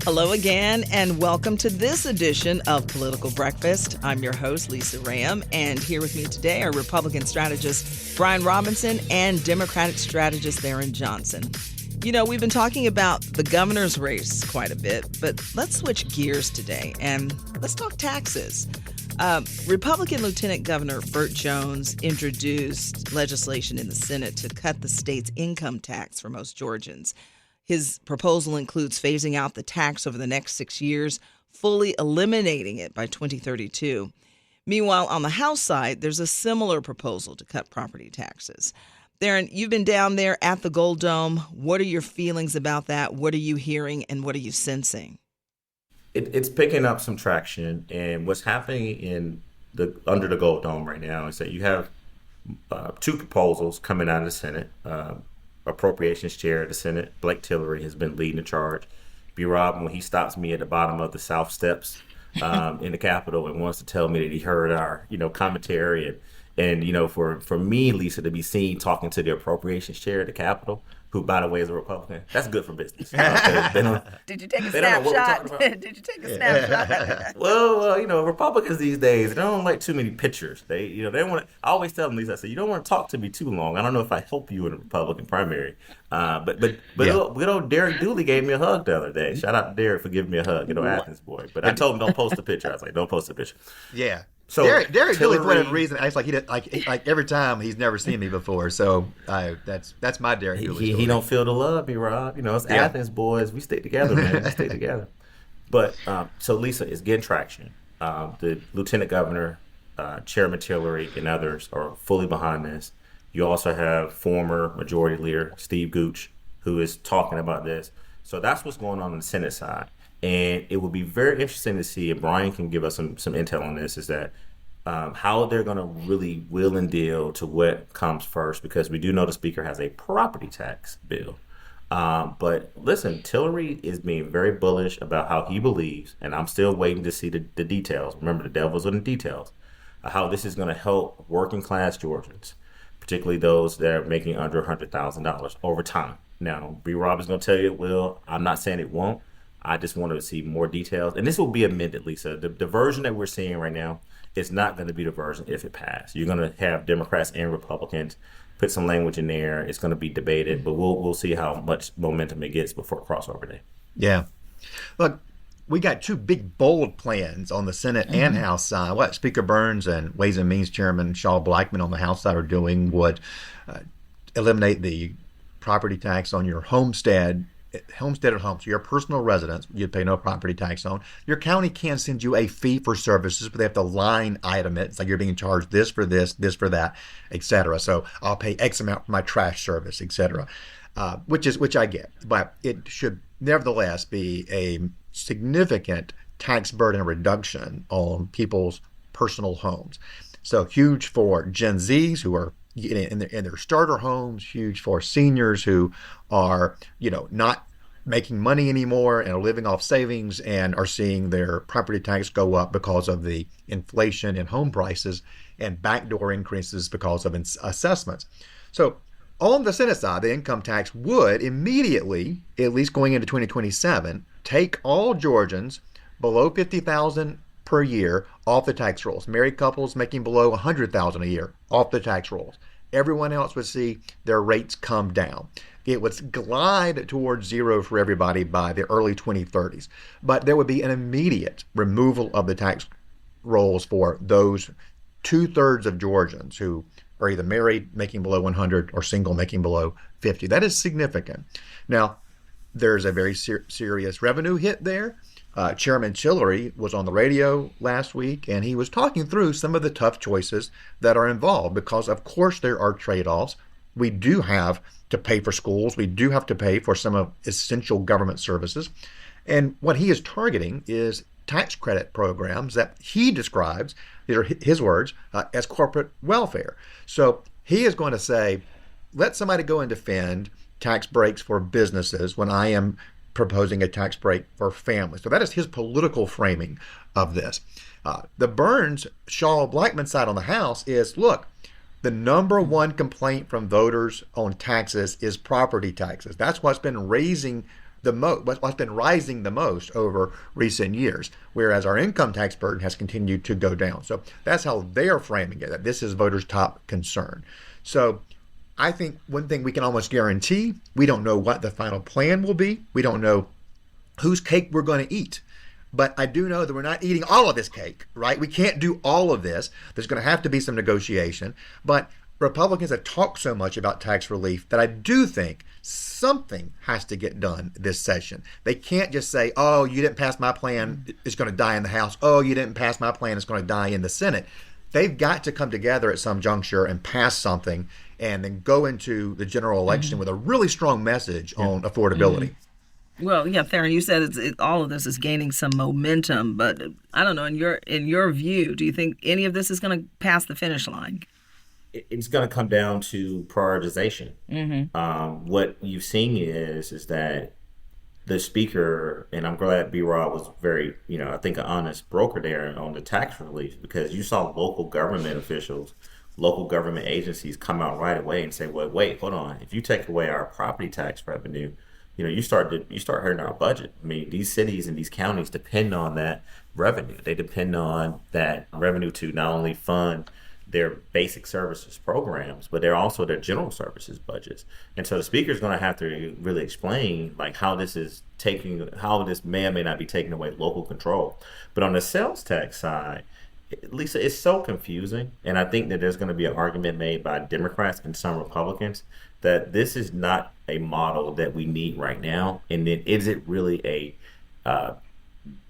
Hello again, and welcome to this edition of Political Breakfast. I'm your host, Lisa Rayam, and here with me today are Republican strategist Brian Robinson and Democratic strategist Tharon Johnson. You know, we've been talking about the governor's race quite a bit, but let's switch gears today and let's talk taxes. Republican Lieutenant Governor Burt Jones introduced legislation in the Senate to cut the state's income tax for most Georgians. His proposal includes phasing out the tax over the next 6 years, fully eliminating it by 2032. Meanwhile, on the House side, there's a similar proposal to cut property taxes. Tharon, you've been down there at the Gold Dome. What are your feelings about that? What are you hearing and what are you sensing? It's picking up some traction, and what's happening under the Gold Dome right now is that you have two proposals coming out of the Senate. Appropriations chair of the Senate, Blake Tillery, has been leading the charge. B-Rob, when he stops me at the bottom of the South Steps in the Capitol and wants to tell me that he heard our commentary and for me, Lisa, to be seen talking to the appropriations chair of the Capitol, who, by the way, is a Republican, that's good for business. Did you take a snapshot? Did you take a snapshot? Well, Republicans these days, they don't like too many pictures. They don't want to. I always tell them, Lisa, I say, you don't want to talk to me too long. I don't know if I help you in a Republican primary. But good old Derek Dooley gave me a hug the other day. Shout out to Derek for giving me a hug, Athens boy. But I told him don't post a picture. I was like, don't post a picture. Yeah. So Derek Dooley, for whatever reason, acts like he did, like every time he's never seen me before. So that's my Derek Dooley. He don't feel the love, B-Rob. It's Athens boys. We stick together, man. We stick together. But so Lisa is getting traction. The Lieutenant Governor, Chairman Tillery, and others are fully behind this. You also have former Majority Leader Steve Gooch, who is talking about this. So that's what's going on the Senate side. And it will be very interesting to see, and Brian can give us some intel on this, is that how they're going to really will and deal to what comes first, because we do know the Speaker has a property tax bill. But listen, Tillery is being very bullish about how he believes, and I'm still waiting to see the details. Remember, the devil's in the details, how this is going to help working class Georgians, particularly those that are making under $100,000 over time. Now, B-Rob is going to tell you it will. I'm not saying it won't. I just want to see more details. And this will be amended, Lisa. The version that we're seeing right now is not going to be the version if it passed. You're going to have Democrats and Republicans put some language in there. It's going to be debated, but we'll see how much momentum it gets before crossover day. Yeah. Look, we got two big, bold plans on the Senate and House side. What Speaker Burns and Ways and Means Chairman Shaw Blackman on the House side are doing would eliminate the property tax on your homesteaded homes, your personal residence, you'd pay no property tax on. Your county can send you a fee for services, but they have to line item it. It's like you're being charged this for this for that, etc. So I'll pay X amount for my trash service, etc. Which I get, but it should nevertheless be a significant tax burden reduction on people's personal homes. So huge for Gen Zs who are in their starter homes, huge for seniors who are, not making money anymore and are living off savings and are seeing their property tax go up because of the inflation in home prices and backdoor increases because of assessments. So on the Senate side, the income tax would immediately, at least going into 2027, take all Georgians below $50,000 per year off the tax rolls. Married couples making below $100,000 a year off the tax rolls. Everyone else would see their rates come down. It would glide towards zero for everybody by the early 2030s. But there would be an immediate removal of the tax rolls for those 2/3 of Georgians who are either married making below 100 or single making below 50. That is significant. Now, there's a very serious revenue hit there. Chairman Tillery was on the radio last week, and he was talking through some of the tough choices that are involved because, of course, there are trade-offs. We do have to pay for schools. We do have to pay for some of essential government services. And what he is targeting is tax credit programs that he describes, these are his words, as corporate welfare. So he is going to say, let somebody go and defend tax breaks for businesses when I am proposing a tax break for families. So that is his political framing of this. The Burns, Shaw, Blackman side on the House is, look, the number one complaint from voters on taxes is property taxes. That's what's been raising what's been rising the most over recent years, whereas our income tax burden has continued to go down. So that's how they're framing it, that this is voters' top concern. So I think one thing we can almost guarantee, we don't know what the final plan will be. We don't know whose cake we're going to eat. But I do know that we're not eating all of this cake, right? We can't do all of this. There's going to have to be some negotiation. But Republicans have talked so much about tax relief that I do think something has to get done this session. They can't just say, oh, you didn't pass my plan, it's going to die in the House. Oh, you didn't pass my plan, it's going to die in the Senate. They've got to come together at some juncture and pass something and then go into the general election with a really strong message on affordability. Well, yeah, Tharon, you said all of this is gaining some momentum, but I don't know, in your view, do you think any of this is going to pass the finish line? It's going to come down to prioritization. What you've seen is that the speaker, and I'm glad B-Rob was very, I think an honest broker there on the tax relief, because you saw local government officials, local government agencies come out right away and say, well, wait, hold on. If you take away our property tax revenue, you start hurting our budget. I mean, these cities and these counties depend on that revenue. They depend on that revenue to not only fund their basic services programs, but they're also their general services budgets. And so the speaker is going to have to really explain like how this may or may not be taking away local control. But on the sales tax side, Lisa, it's so confusing. And I think that there's going to be an argument made by Democrats and some Republicans that this is not a model that we need right now. And then is it really a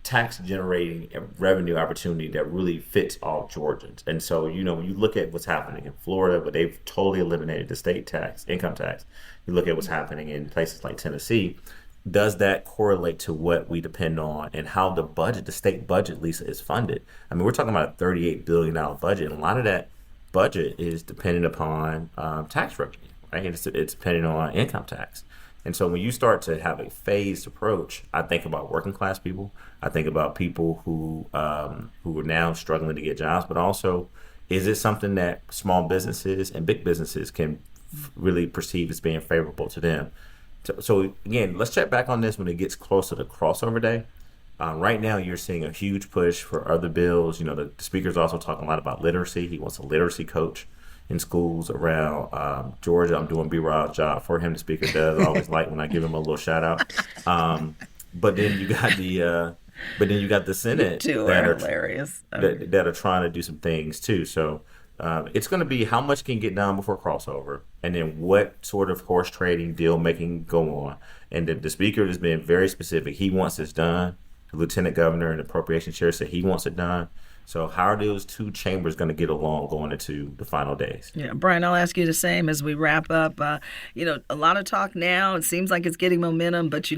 tax generating revenue opportunity that really fits all Georgians? And so, when you look at what's happening in Florida, but they've totally eliminated the state tax, income tax. You look at what's happening in places like Tennessee. Does that correlate to what we depend on and how the state budget, Lisa, is funded? I mean, we're talking about a $38 billion budget, and a lot of that budget is dependent upon tax revenue, right? It's dependent on income tax. And so when you start to have a phased approach, I think about working class people. I think about people who are now struggling to get jobs, but also, is it something that small businesses and big businesses can really perceive as being favorable to them? So again, let's check back on this when it gets closer to crossover day. Right now, you're seeing a huge push for other bills. The speaker's also talking a lot about literacy. He wants a literacy coach in schools around Georgia. I'm doing B-Rob's job for him. The speaker does. I always like when I give him a little shout out. But then you got the Senate that are hilarious. That are trying to do some things too. So it's going to be how much can get done before crossover, and then what sort of horse trading, deal making go on. And the speaker has been very specific. He wants this done. The lieutenant governor and the appropriation chair said he wants it done. So how are those two chambers going to get along going into the final days? Yeah, Brian, I'll ask you the same as we wrap up. A lot of talk now. It seems like it's getting momentum, but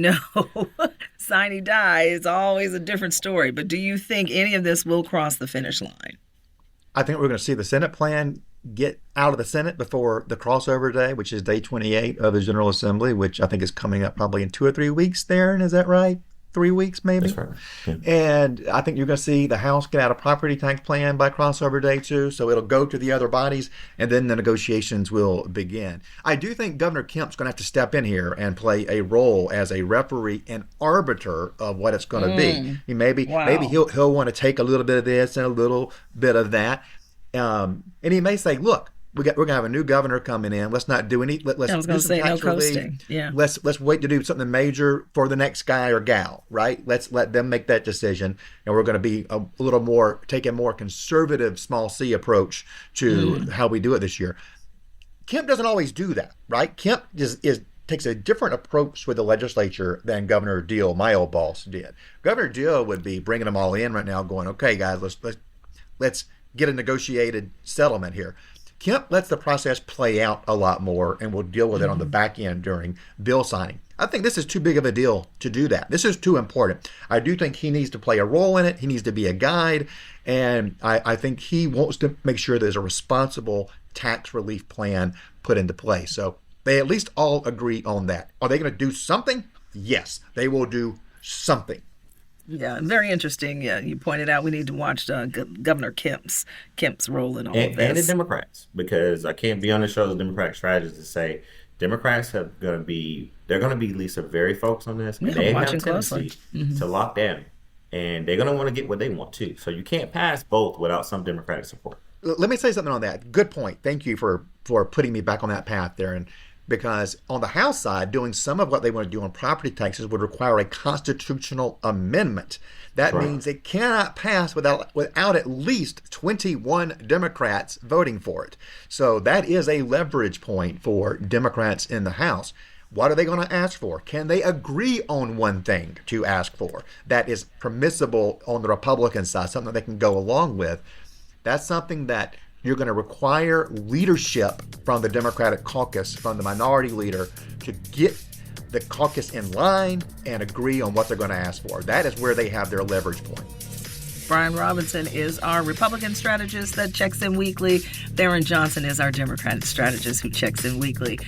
sine die is always a different story. But do you think any of this will cross the finish line? I think we're going to see the Senate plan get out of the Senate before the crossover day, which is day 28 of the General Assembly, which I think is coming up probably in 2 or 3 weeks, Tharon. Is that right? 3 weeks, maybe? That's right. Yeah. And I think you're going to see the House get out a property tax plan by crossover day, too. So it'll go to the other bodies, and then the negotiations will begin. I do think Governor Kemp's going to have to step in here and play a role as a referee and arbiter of what it's going to be. Maybe he'll want to take a little bit of this and a little bit of that. And he may say, look, we're going to have a new governor coming in. Let's not do any. Let's do some tax relief. Yeah. Let's wait to do something major for the next guy or gal. Right. Let's let them make that decision. And we're going to be a little more, take a more conservative small C approach to how we do it this year. Kemp doesn't always do that. Right. Kemp takes a different approach with the legislature than Governor Deal, my old boss, did. Governor Deal would be bringing them all in right now, going, "Okay, guys, let's get a negotiated settlement here." Kemp lets the process play out a lot more, and we'll deal with it on the back end during bill signing. I think this is too big of a deal to do that. This is too important. I do think he needs to play a role in it. He needs to be a guide, and I think he wants to make sure there's a responsible tax relief plan put into place. So they at least all agree on that. Are they going to do something? Yes, they will do something. Yeah, very interesting. Yeah, you pointed out we need to watch Governor Kemp's role in all of this. And the Democrats, because I can't be on the show as a Democratic strategist to say Democrats they're going to be, Lisa, very focused on this. And they have a tendency to lock down. And they're going to want to get what they want, too. So you can't pass both without some Democratic support. Let me say something on that. Good point. Thank you for putting me back on that path there. And because on the House side, doing some of what they want to do on property taxes would require a constitutional amendment. That means it cannot pass without at least 21 Democrats voting for it. So that is a leverage point for Democrats in the House. What are they going to ask for? Can they agree on one thing to ask for that is permissible on the Republican side, something they can go along with? That's something that you're going to require leadership from the Democratic caucus, from the minority leader, to get the caucus in line and agree on what they're going to ask for. That is where they have their leverage point. Brian Robinson is our Republican strategist that checks in weekly. Tharon Johnson is our Democratic strategist who checks in weekly.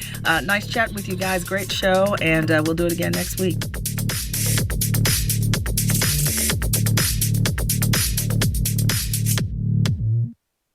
Nice chat with you guys. Great show, and we'll do it again next week.